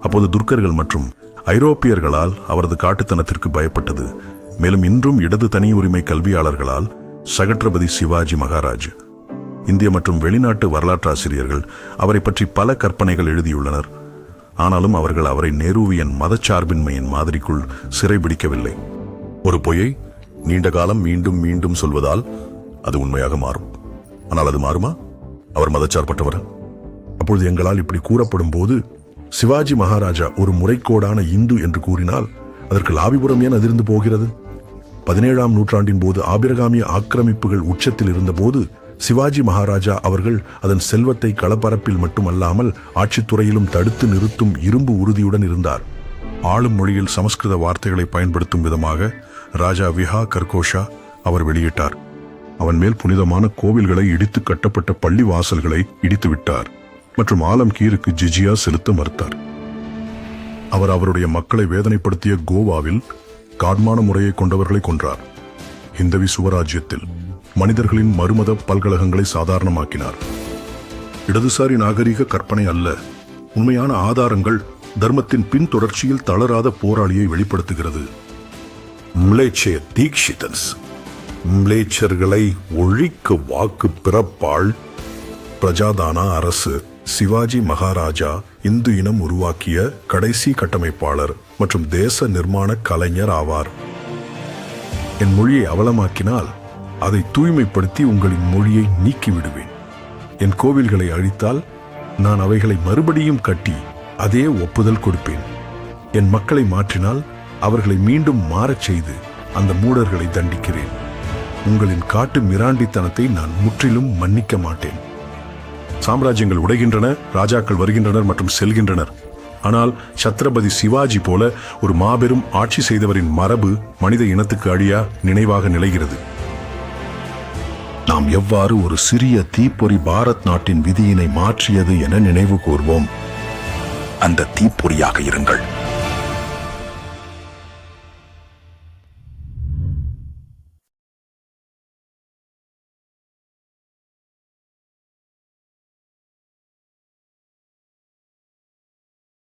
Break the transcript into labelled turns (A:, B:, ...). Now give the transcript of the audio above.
A: அப்போது துர்க்கர்கள் மற்றும் ஐரோப்பியர்களால் அவரது காட்டுத்தனத்திற்கு பயப்பட்டது. மேலும் இன்றும் இடது தனி உரிமை கல்வியாளர்களால் சகட்ரபதி சிவாஜி மகாராஜ். இந்திய மற்றும் வெளிநாட்டு வரலாற்றாசிரியர்கள் அவரை பற்றி பல கற்பனைகள் எழுதியுள்ளனர். ஆனாலும் அவர்கள் அவரை நேருவியன் மதச்சார்பின்மையின் மாதிரிக்குள் சிறைபிடிக்கவில்லை. ஒரு பொய்யை நீண்ட காலம் மீண்டும் மீண்டும் சொல்வதால் அது உண்மையாக மாறும். ஆனால் அது மாறுமா? அவர் மதச்சார்பற்றவர். அப்பொழுது எங்களால் இப்படி கூறப்படும் போது சிவாஜி மகாராஜா ஒரு முறைக்கோடான இந்து என்று கூறினால் அதற்கு லாபிபுரம் ஏன் அதிர்ந்து போகிறது? 17ஆம் நூற்றாண்டின் போது ஆபிரகாமிய ஆக்கிரமிப்புகள் உச்சத்தில் இருந்த போது சிவாஜி மகாராஜா அவர்கள் அதன் செல்வத்தை களப்பரப்பில் மட்டுமல்லாமல் ஆட்சித்துறையிலும் தடுத்து நிறுத்தும் இரும்பு உறுதியுடன் இருந்தார். ஆளும் மொழியில் சமஸ்கிருத வார்த்தைகளை பயன்படுத்தும் விதமாக ராஜா விஹா கர்கோஷா அவர் வெளியிட்டார். அவன் மேல் புனிதமான கோவில்களை இடித்து கட்டப்பட்ட பள்ளி வாசல்களை இடித்து விட்டார் மற்றும் ஆலம்கீருக்கு ஜிஜியா செலுத்த மறுத்தார். அவர் அவருடைய மக்களை வேதனைப்படுத்திய கோவாவில் காட்மான முறையை கொண்டவர்களை கொன்றார். ஹிந்தவி சுவராஜ்யத்தில் மனிதர்களின் மறுமத பல்கலகங்களை சாதாரணமாக்கினார். இடதுசாரி நாகரிக கற்பனை அல்ல, உண்மையான ஆதாரங்கள் தர்மத்தின் பின்தொடர்ச்சியில் தளராத போராளியை வெளிப்படுத்துகிறது. மிலேச்சய தீக்ஷிதன்ஸ் மிலேச்சர்களை ஒழிக்க வாக்கு பிறப்பாள் பிரஜாதானா அரசு. சிவாஜி மகாராஜா இந்து இனம் உருவாக்கிய கடைசி கட்டமைப்பாளர் மற்றும் தேச நிர்மாண கலைஞர் ஆவார். என் மொழியை அவலமாக்கினால் அதை தூய்மைப்படுத்தி உங்களின் மொழியை நீக்கிவிடுவேன். என் கோவில்களை அழித்தால் நான் அவைகளை மறுபடியும் கட்டி அதே ஒப்புதல் கொடுப்பேன். என் மக்களை மாற்றினால் அவர்களை மீண்டும் மாறச் செய்து அந்த மூடர்களை தண்டிக்கிறேன். உங்களின் காட்டு மிராண்டித்தனத்தை நான் முற்றிலும் மன்னிக்க மாட்டேன். சாம்ராஜ்யங்கள் உடைகின்றன, ராஜாக்கள் வருகின்றனர் மற்றும் செல்கின்றனர். ஆனால் சத்ரபதி சிவாஜி போல ஒரு மாபெரும் ஆட்சி செய்தவரின் மரபு மனித இனத்துக்கு அழியா நினைவாக நிலைகிறது. நாம் எவ்வாறு ஒரு சிறிய தீப்பொறி பாரத் நாட்டின் விதியினை மாற்றியது என நினைவு கூர்வோம். அந்த தீப்பொறியாக இருங்கள்.